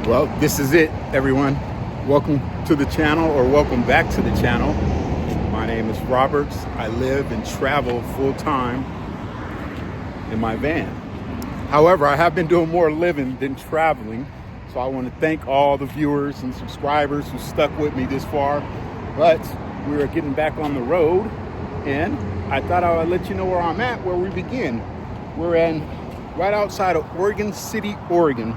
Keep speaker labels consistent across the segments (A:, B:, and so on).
A: Well, this is it, everyone. Welcome to the channel, or welcome back to the channel. My name is Roberts. I live and travel full time in my van. However, I have been doing more living than traveling. So I want to thank all the viewers and subscribers who stuck with me this far. But we are getting back on the road, and I thought I would let you know where I'm at, where we begin. We're right outside of Oregon City, Oregon.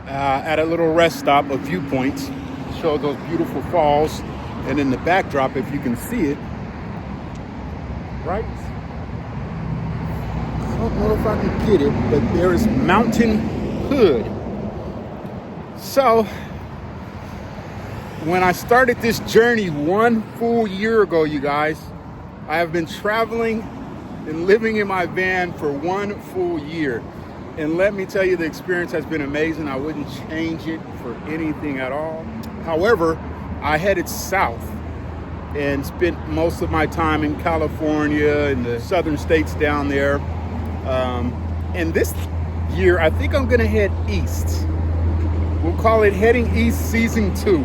A: At a little rest stop, a viewpoint, show those beautiful falls, and in the backdrop, if you can see it, right? I don't know if I can get it, but there is Mountain Hood. So, when I started this journey 1 full year ago, you guys, I have been traveling and living in my van for 1 full year. And let me tell you, the experience has been amazing. I wouldn't change it for anything at all. However, I headed south and spent most of my time in California and the southern states down there. And this year, I think I'm gonna head east. We'll call it Heading East Season 2.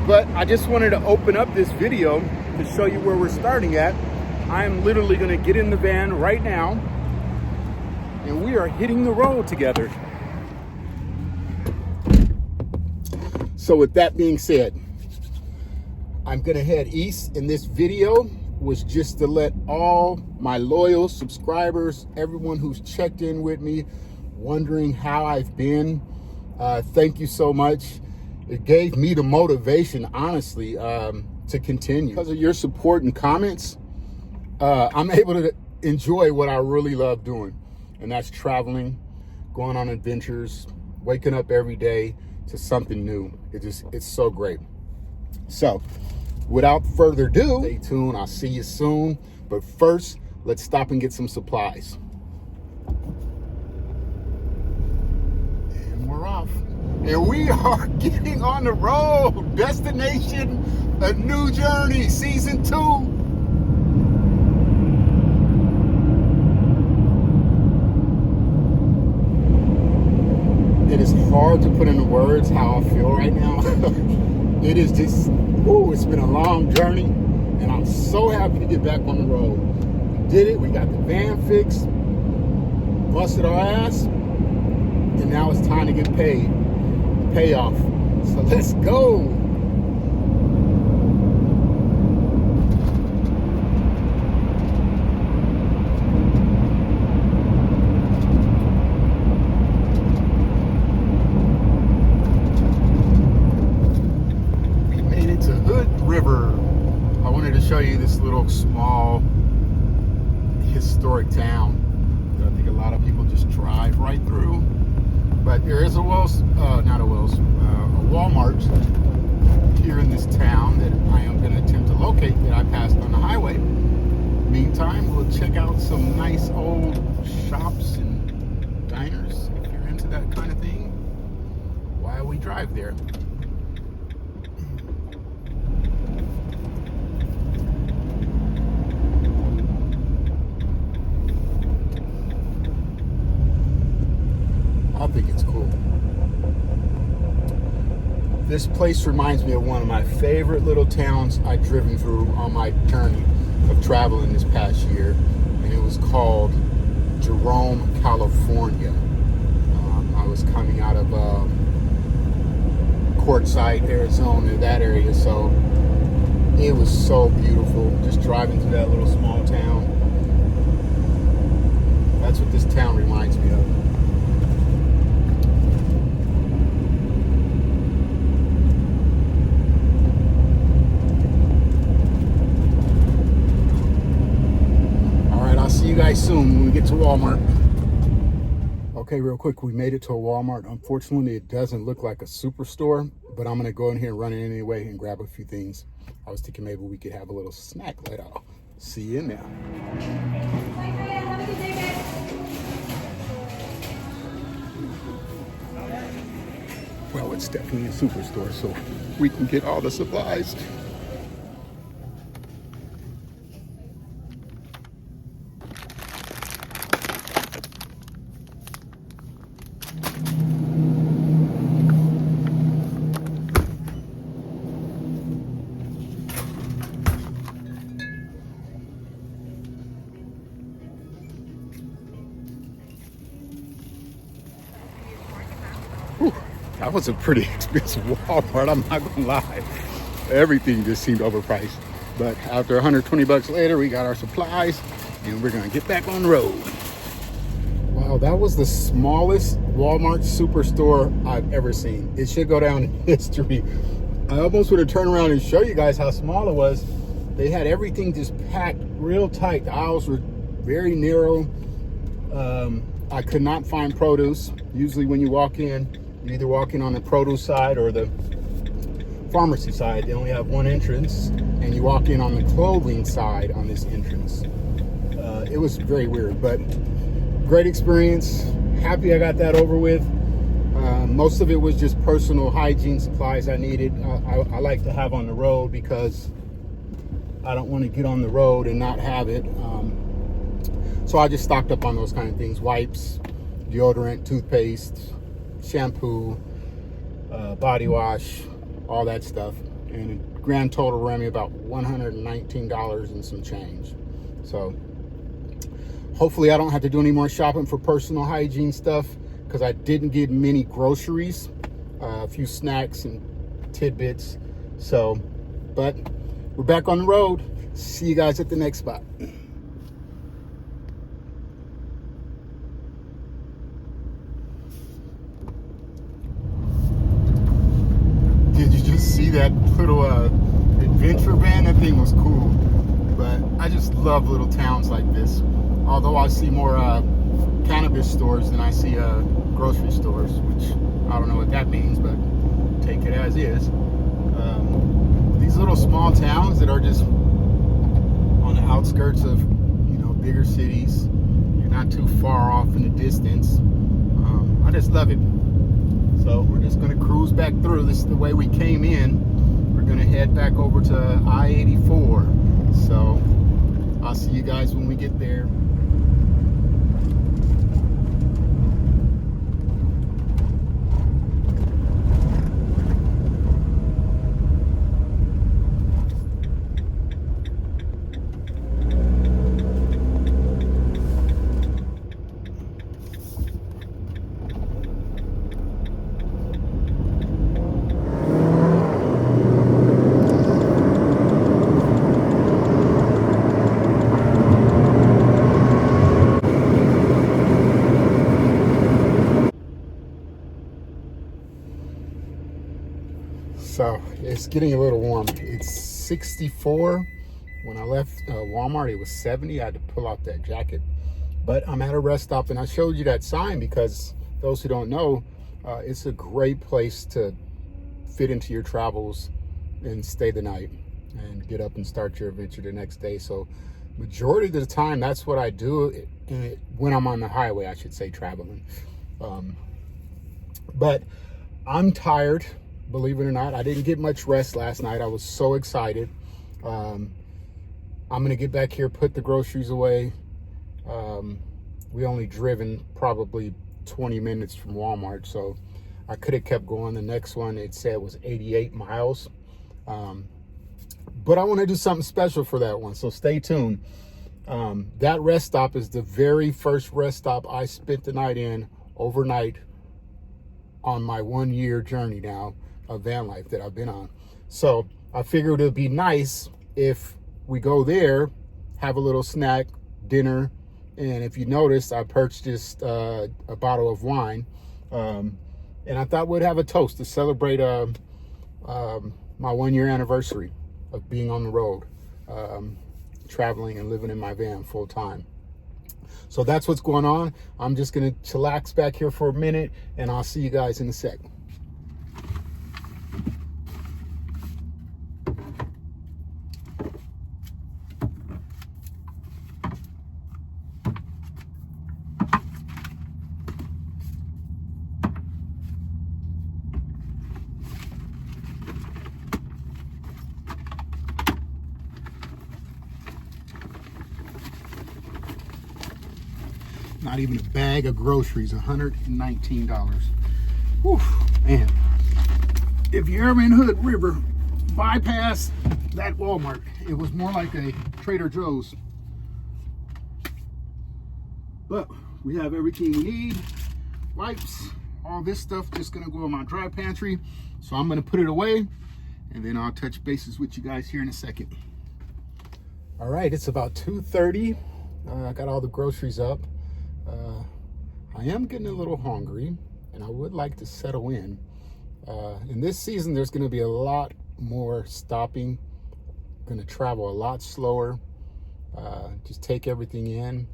A: But I just wanted to open up this video to show you where we're starting at. I am literally gonna get in the van right now, and we are hitting the road together. So with that being said, I'm gonna head east, and this video was just to let all my loyal subscribers, everyone who's checked in with me, wondering how I've been, thank you so much. It gave me the motivation, honestly, to continue. Because of your support and comments, I'm able to enjoy what I really love doing. And that's traveling, going on adventures, waking up every day to something new. It's so great. So without further ado, stay tuned. I'll see you soon. But first, let's stop and get some supplies. And we're off. And we are getting on the road. Destination, a new journey, Season 2. It is hard to put into words how I feel right now. It is just, it's been a long journey, and I'm so happy to get back on the road. We did it, we got the van fixed, busted our ass, and now it's time to get paid, payoff. So let's go. Show you this little small historic town that I think a lot of people just drive right through. But there is a Walmart here in this town that I am going to attempt to locate that I passed on the highway. Meantime, we'll check out some nice old shops and diners if you're into that kind of thing while we drive there. I think it's cool. This place reminds me of one of my favorite little towns I've driven through on my journey of traveling this past year, and it was called Jerome, California. I was coming out of Quartzsite, Arizona, that area, so it was so beautiful just driving through that little small town. That's what this town reminds me of. See you guys soon when we get to Walmart. Okay, real quick, we made it to a Walmart. Unfortunately, it doesn't look like a superstore, but I'm gonna go in here and run it anyway and grab a few things. I was thinking maybe we could have a little snack later. I'll see you now. Well, it's definitely a superstore, so we can get all the supplies. Whew, that was a pretty expensive Walmart, I'm not gonna lie. Everything just seemed overpriced. But after 120 bucks later, we got our supplies and we're gonna get back on the road. Wow, that was the smallest Walmart superstore I've ever seen. It should go down in history. I almost would have turned around and show you guys how small it was. They had everything just packed real tight. The aisles were very narrow. I could not find produce. Usually when you walk in, you either walk in on the produce side or the pharmacy side. They only have one entrance, and you walk in on the clothing side on this entrance. It was very weird, but great experience. Happy I got that over with. Most of it was just personal hygiene supplies I needed. I like to have on the road because I don't want to get on the road and not have it. So I just stocked up on those kind of things: wipes, deodorant, toothpaste, shampoo, body wash, all that stuff. And a grand total ran me about $119 and some change. So hopefully I don't have to do any more shopping for personal hygiene stuff, because I didn't get many groceries, a few snacks and tidbits. So, but we're back on the road. See you guys at the next spot. Did you just see that little adventure van? That thing was cool. But I just love little towns like this. Although I see more cannabis stores than I see grocery stores, which I don't know what that means, but take it as is. These little small towns that are just on the outskirts of, you know, bigger cities. You're not too far off in the distance. I just love it. So we're just gonna cruise back through. This is the way we came in. We're gonna head back over to I-84. So I'll see you guys when we get there. So it's getting a little warm. It's 64. When I left Walmart, it was 70. I had to pull out that jacket. But I'm at a rest stop, and I showed you that sign because those who don't know, it's a great place to fit into your travels and stay the night and get up and start your adventure the next day. So majority of the time, that's what I do when I'm on the highway, I should say, traveling. But I'm tired. Believe it or not, I didn't get much rest last night. I was so excited. I'm gonna get back here, put the groceries away. We only driven probably 20 minutes from Walmart, so I could have kept going. The next one, it said was 88 miles. But I want to do something special for that one, so stay tuned. That rest stop is the very first rest stop I spent the night in overnight on my 1-year journey now of van life that I've been on. So I figured it would be nice if we go there, have a little snack, dinner, and if you noticed, I purchased a bottle of wine, and I thought we'd have a toast to celebrate my 1-year anniversary of being on the road, traveling and living in my van full time. So that's what's going on. I'm just gonna chillax back here for a minute, and I'll see you guys in a sec. Not even a bag of groceries, $119. Whew, man. If you're ever in Hood River, bypass that Walmart. It was more like a Trader Joe's. But we have everything we need. Wipes, All this stuff just gonna go in my dry pantry. So I'm gonna put it away and then I'll touch bases with you guys here in a second. All right, it's about 2:30. I got all the groceries up. I am getting a little hungry and I would like to settle in. In this season, there's gonna be a lot more stopping. Gonna travel a lot slower. Just take everything in.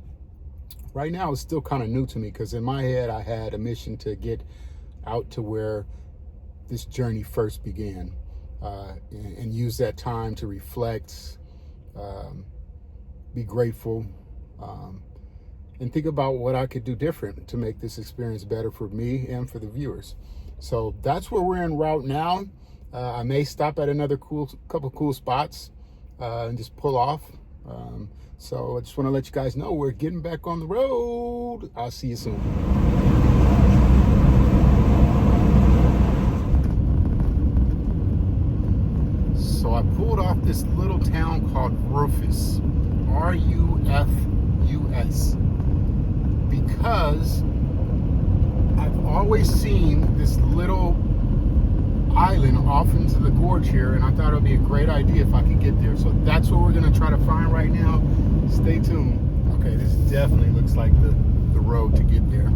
A: Right now, it's still kind of new to me because in my head, I had a mission to get out to where this journey first began and use that time to reflect, be grateful, and think about what I could do different to make this experience better for me and for the viewers. So that's where we're en route now. I may stop at another couple cool spots and just pull off. So I just want to let you guys know we're getting back on the road. I'll see you soon. So I pulled off this little town called Rufus, R-U-F-U-S, because I've always seen this little island off into the gorge here, and I thought it would be a great idea if I could get there. So that's what we're going to try to find right now. Stay tuned. Okay, this definitely looks like the road to get there.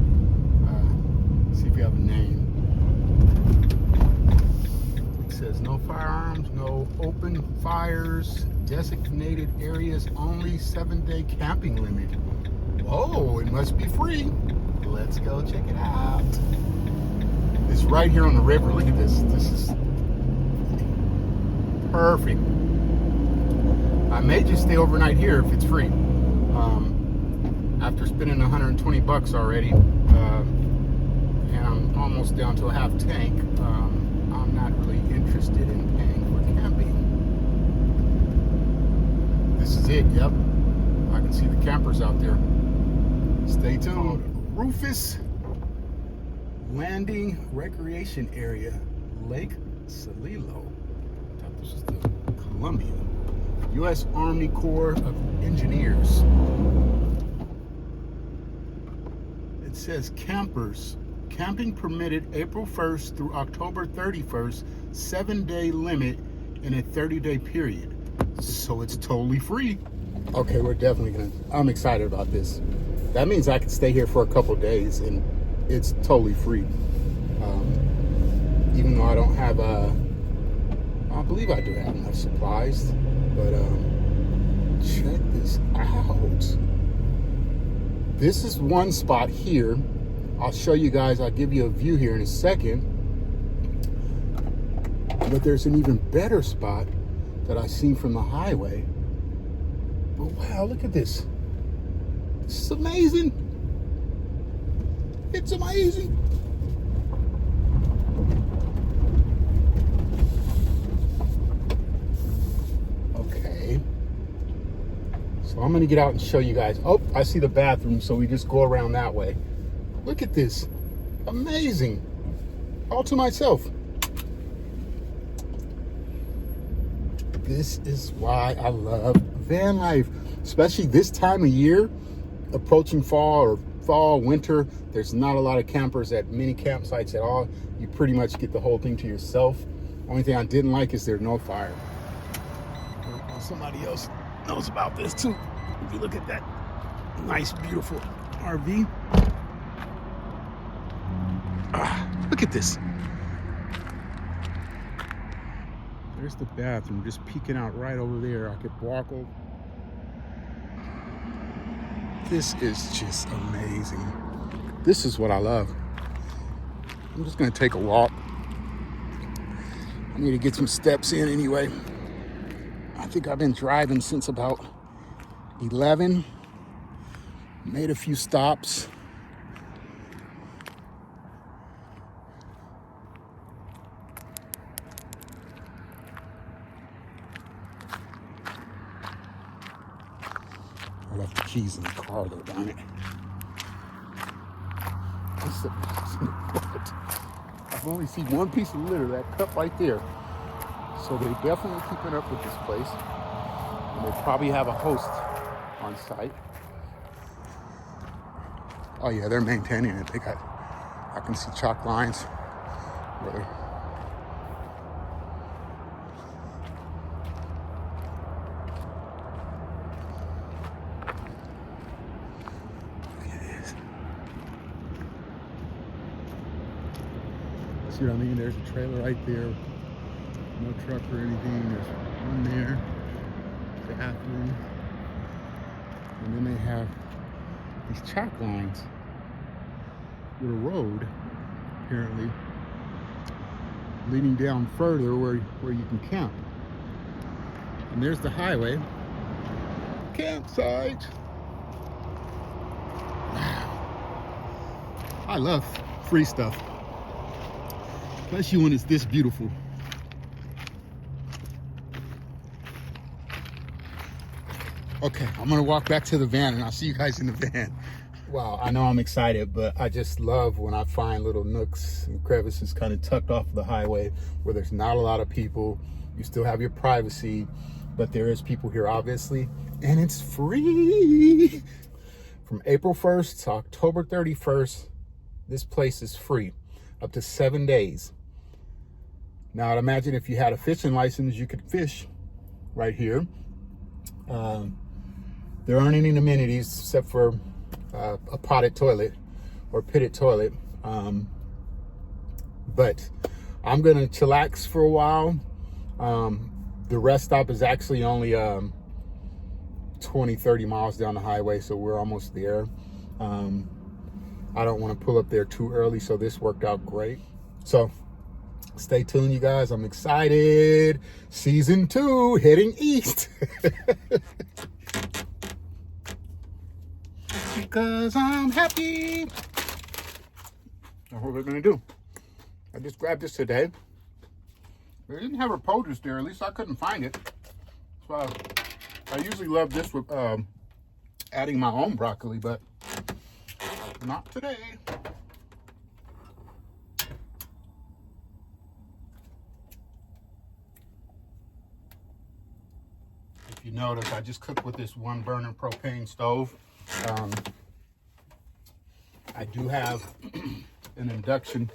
A: See if we have a name. It says no firearms, no open fires, designated areas only, 7-day camping limit. Oh, it must be free. Let's go check it out. It's right here on the river. Look at this. This is perfect. I may just stay overnight here if it's free. After spending 120 bucks already, and I'm almost down to a half tank, I'm not really interested in paying for camping. This is it, yep. I can see the campers out there. Stay tuned. Rufus Landing Recreation Area, Lake Salilo. I thought this was the Columbia. U.S. Army Corps of Engineers. It says campers. Camping permitted April 1st through October 31st, 7-day limit in a 30-day period. So it's totally free. Okay, we're definitely I'm excited about this. That means I can stay here for a couple days and it's totally free. Even though I don't have I believe I do have enough supplies, but check this out. This is one spot here. I'll show you guys, I'll give you a view here in a second. But there's an even better spot that I seen from the highway. But wow, look at this. This is amazing. It's amazing. Okay. So I'm gonna get out and show you guys. Oh, I see the bathroom, so we just go around that way. Look at this. Amazing. All to myself. This is why I love van life, especially this time of year, approaching fall, winter. There's not a lot of campers at many campsites at all. You pretty much get the whole thing to yourself. Only thing I didn't like is there's no fire. Somebody else knows about this too. If you look at that nice, beautiful RV. Look at this. There's the bathroom just peeking out right over there. I could walk over. This is just amazing. This is what I love. I'm just gonna take a walk. I need to get some steps in anyway. I think I've been driving since about 11. Made a few stops. I left the keys in the car though, darn it. I've only seen one piece of litter, that cup right there. So they're definitely keeping up with this place. And they probably have a host on site. Oh yeah, they're maintaining it. They got I can see chalk lines. Where see what I mean? There's a trailer right there. No truck or anything. There's one there. Bathroom. And then they have these chalk lines with a road, apparently, leading down further where you can camp. And there's the highway. Campsite. Wow. I love free stuff. Especially when it's this beautiful. Okay, I'm gonna walk back to the van and I'll see you guys in the van. Wow, I know I'm excited, but I just love when I find little nooks and crevices kind of tucked off the highway where there's not a lot of people. You still have your privacy, but there is people here, obviously, and it's free. From April 1st to October 31st, this place is free, up to 7 days. Now, I'd imagine if you had a fishing license, you could fish right here. There aren't any amenities except for a potted toilet or pitted toilet. But I'm gonna chillax for a while. The rest stop is actually only 20-30 miles down the highway, so we're almost there. I don't want to pull up there too early, so this worked out great. So stay tuned, you guys. I'm excited. Season 2 heading east. Because I'm happy. That's what we're gonna do. I just grabbed this today. They didn't have produce there. At least I couldn't find it. So I usually love this with adding my own broccoli, but not today. If you notice, I just cook with this one burner propane stove. I do have an induction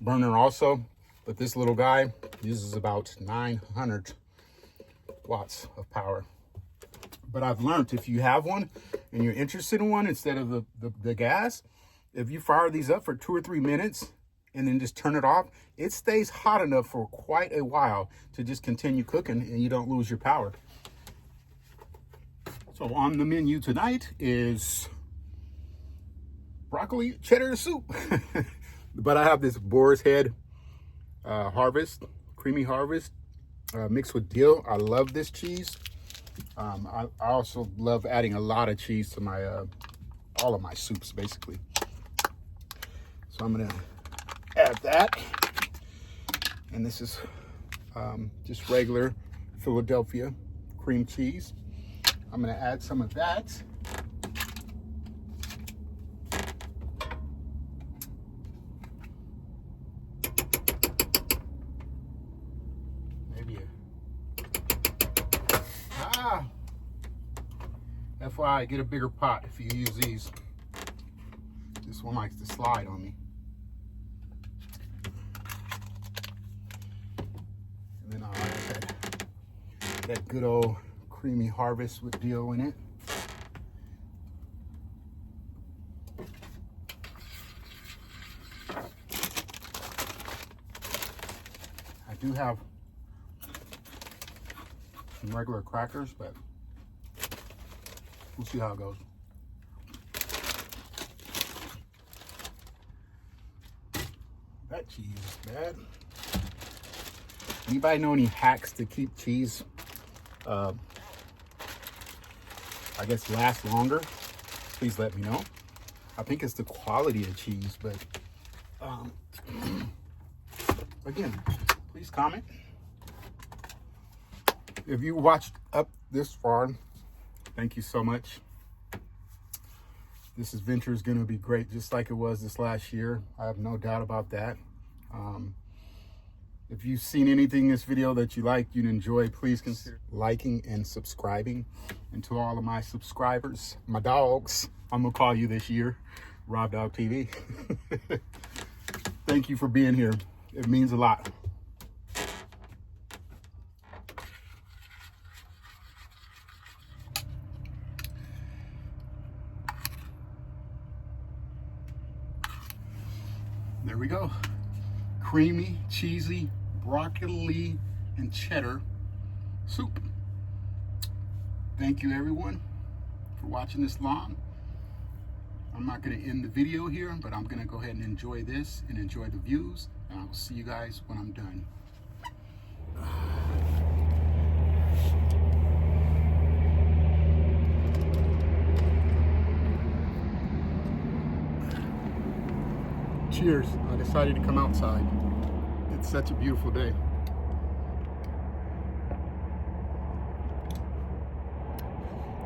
A: burner also, but this little guy uses about 900 watts of power. But I've learned if you have one and you're interested in one instead of the gas, if you fire these up for 2 or 3 minutes and then just turn it off, it stays hot enough for quite a while to just continue cooking and you don't lose your power. So on the menu tonight is broccoli cheddar soup. But I have this boar's head harvest, creamy harvest, mixed with dill. I love this cheese. I also love adding a lot of cheese to my all of my soups, basically. So I'm gonna add that. And this is just regular Philadelphia cream cheese. I'm gonna add some of that. Maybe FYI, get a bigger pot if you use these. This one likes to slide on me. And then I'll add that good old creamy harvest with dill in it. I do have some regular crackers, but we'll see how it goes. That cheese is bad. Anybody know any hacks to keep cheese I guess last longer? Please let me know. I think it's the quality of cheese, but again, please comment. If you watched up this far, thank you so much. This adventure is going to be great, just like it was this last year. I have no doubt about that. If you've seen anything in this video that you like, you'd enjoy, please consider liking and subscribing. And to all of my subscribers, my dogs, I'm gonna call you this year, Rob Dog TV. Thank you for being here. It means a lot. There we go. Creamy, cheesy, broccoli and cheddar soup. Thank you everyone for watching this long. I'm not going to end the video here, but I'm going to go ahead and enjoy this and enjoy the views, and I'll see you guys when I'm done. Cheers. I decided to come outside. It's such a beautiful day.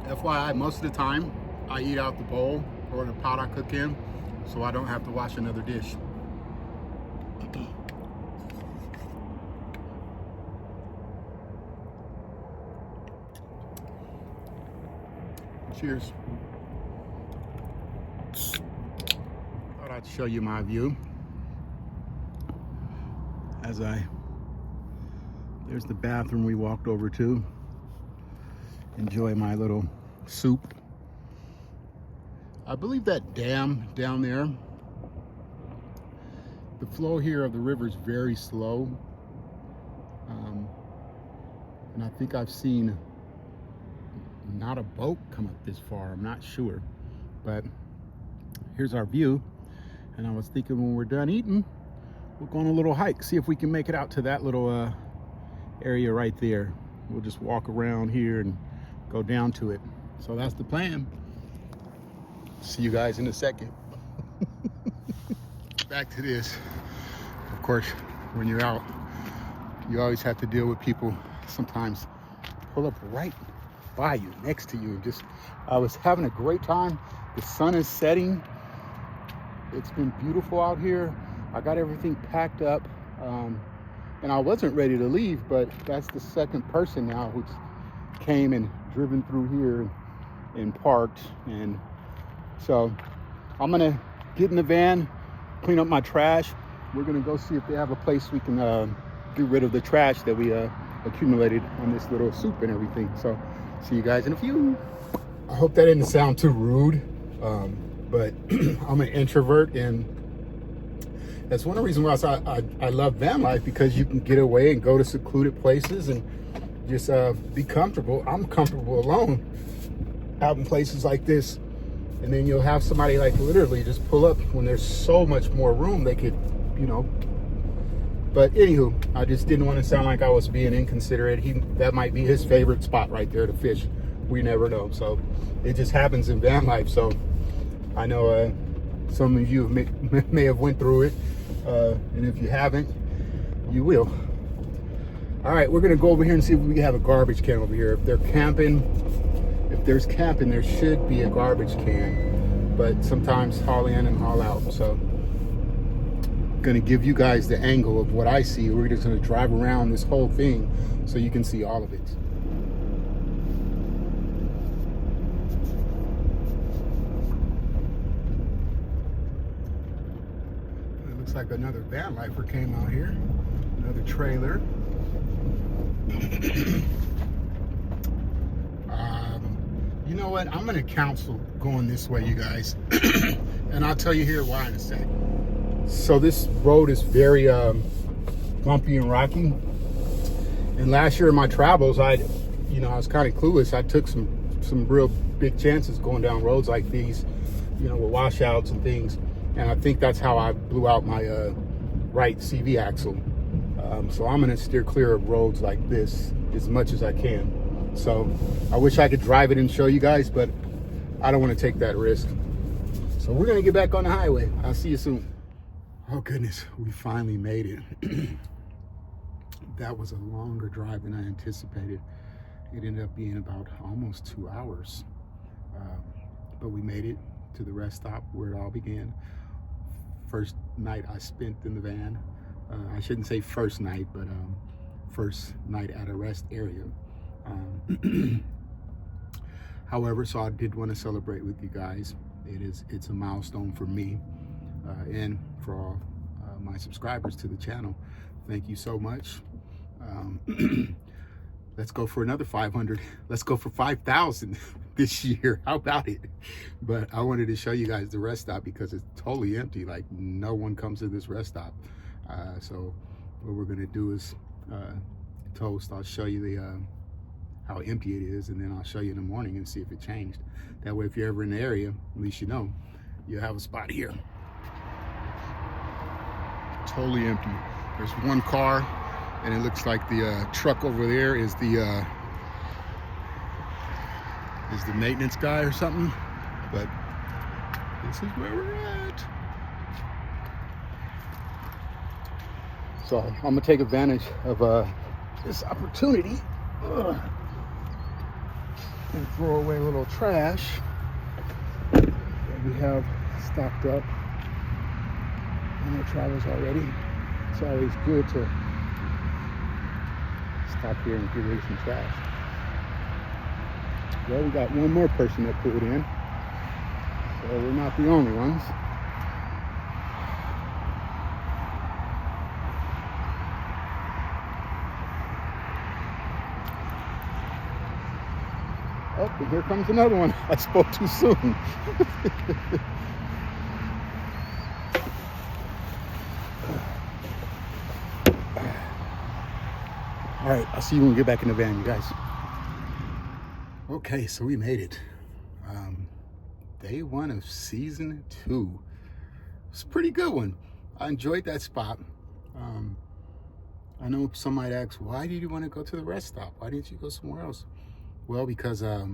A: FYI, most of the time I eat out the bowl or the pot I cook in, so I don't have to wash another dish. Cheers. Thought I'd show you my view as there's the bathroom we walked over to. Enjoy my little soup. I believe that dam down there, the flow here of the river is very slow. And I think I've seen not a boat come up this far, I'm not sure. But here's our view. And I was thinking when we're done eating, we'll go on a little hike, see if we can make it out to that little area right there. We'll just walk around here and go down to it. So that's the plan. See you guys in a second. Back to this. Of course, when you're out, you always have to deal with people sometimes pull up right by you, next to you. I was having a great time. The sun is setting. It's been beautiful out here. I got everything packed up, and I wasn't ready to leave, but that's the second person now who's came and driven through here and parked. And so I'm gonna get in the van, clean up my trash. We're gonna go see if they have a place we can get rid of the trash that we accumulated on this little soup and everything. So see you guys in a few. I hope that didn't sound too rude, but I'm an introvert, and that's one of the reasons why I love van life, because you can get away and go to secluded places and just be comfortable. I'm comfortable alone out in places like this, and then you'll have somebody like literally just pull up when there's so much more room they could, you know. But anywho, I just didn't want to sound like I was being inconsiderate. That might be his favorite spot right there to fish. We never know. So it just happens in van life. So I know some of you may have went through it, and if you haven't, you will. All right, we're gonna go over here and see if we can have a garbage can over here. If they're camping, if there's camping, there should be a garbage can, but sometimes haul in and haul out. So gonna give you guys the angle of what I see. We're just gonna drive around this whole thing so you can see all of it. It looks like another van lifer came out here, another trailer. You know what? I'm gonna counsel going this way, you guys, and I'll tell you here why in a sec. So this road is very bumpy and rocky. And last year in my travels, I was kind of clueless. I took some real big chances going down roads like these, with washouts and things. And I think that's how I blew out my right CV axle. So I'm gonna steer clear of roads like this as much as I can. So I wish I could drive it and show you guys, but I don't want to take that risk. So we're gonna get back on the highway. I'll see you soon. Oh goodness, we finally made it. That was a longer drive than I anticipated. It ended up being about almost 2 hours. But we made it to the rest stop where it all began. First night I spent in the van. I shouldn't say first night, but first night at a rest area. However, so I did want to celebrate with you guys. It's a milestone for me and for all my subscribers to the channel. Thank you so much. Let's go for another 500. Let's go for 5,000 this year. How about it? But I wanted to show you guys the rest stop because it's totally empty. Like, no one comes to this rest stop. So what we're gonna do is toast. I'll show you the how empty it is, and then I'll show you in the morning and see if it changed. That way, if you're ever in the area, at least you know you have a spot here. Totally empty. There's one car, and it looks like the truck over there is the maintenance guy or something. But this is where we're at. So I'm gonna take advantage of this opportunity and throw away a little trash that we have stocked up on our travels already. It's always good to stop here and get rid of some trash. Well, we got one more person that pulled in, so we're not the only ones. Oh, and here comes another one. I spoke too soon. All right, I'll see you when we get back in the van, you guys. Okay, so we made it. Day 1 of season 2. It's a pretty good one. I enjoyed that spot. I know some might ask, why did you want to go to the rest stop? Why didn't you go somewhere else? Well, because I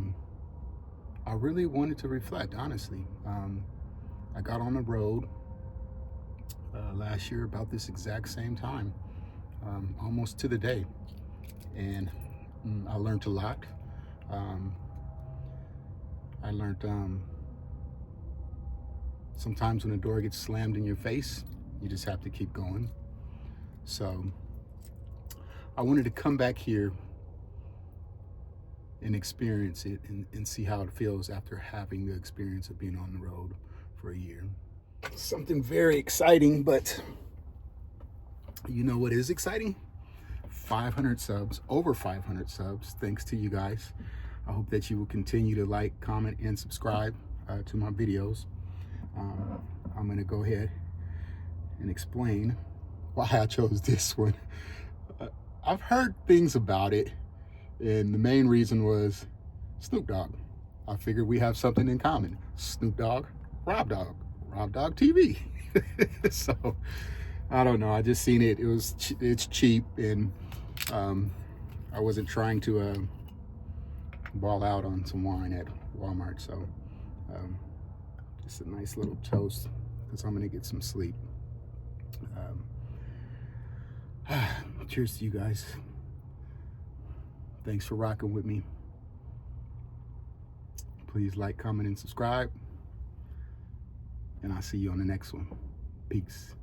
A: really wanted to reflect, honestly. I got on the road last year about this exact same time, almost to the day. And I learned a lot. I learned sometimes when the door gets slammed in your face, you just have to keep going. So I wanted to come back here and experience it and see how it feels after having the experience of being on the road for a year. Something very exciting, but you know what is exciting? 500 subs, over 500 subs, thanks to you guys. I hope that you will continue to like, comment, and subscribe to my videos. I'm gonna go ahead and explain why I chose this one. I've heard things about it, and the main reason was Snoop Dogg. I figured we have something in common. Snoop Dogg, Rob Dogg TV. So I don't know, I just seen it. It's cheap, and I wasn't trying to ball out on some wine at Walmart. So just a nice little toast, because I'm gonna get some sleep. Cheers to you guys. Thanks for rocking with me. Please like, comment, and subscribe. And I'll see you on the next one. Peace.